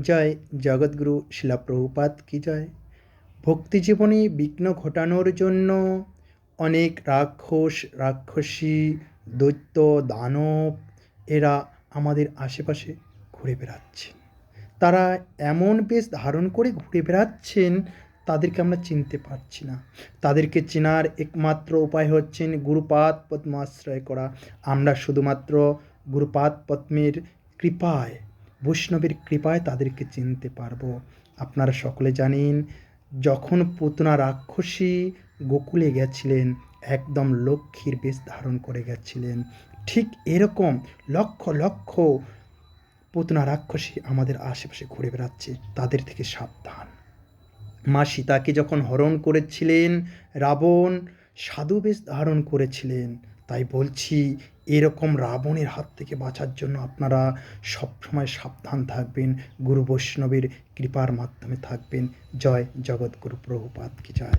জয় জগৎগুরু শিলা প্রভুপাদ কি জয়। ভক্তি জীবনে বিঘ্ন ঘটানোর জন্য অনেক রাক্ষস রাক্ষসী দৈত্য দানব এরা আমাদের আশেপাশে ঘুরে বেড়াচ্ছেন। তারা এমন বেশ ধারণ করে ঘুরে বেড়াচ্ছেন, তাদেরকে আমরা চিনতে পারছি না। তাদেরকে চেনার একমাত্র উপায় হচ্ছেন গুরুপাদ পদ্ম আশ্রয় করা। আমরা শুধুমাত্র গুরুপাদ পদ্মের কৃপায়, বৈষ্ণবের কৃপায় তাদেরকে চিনতে পারবো। আপনারা সকলে জানেন, যখন পুতনা রাক্ষসী গোকুলে গেছিলেন, একদম লক্ষ্মীর বেশ ধারণ করে গেছিলেন। ঠিক এরকম লক্ষ লক্ষ পুতনা রাক্ষসী আমাদের আশেপাশে ঘুরে বেড়াচ্ছে, তাদের থেকে সাবধান। মা সীতাকে যখন হরণ করেছিলেন রাবণ, সাধু বেশ ধারণ করেছিলেন। তাই বলছি, এরকম রাবণের হাত থেকে বাঁচার জন্য আপনারা সবসময় সাবধান থাকবেন, গুরু বৈষ্ণবের কৃপার মাধ্যমে থাকবেন। জয় জগৎগুরু প্রভুপাদ কি জয়।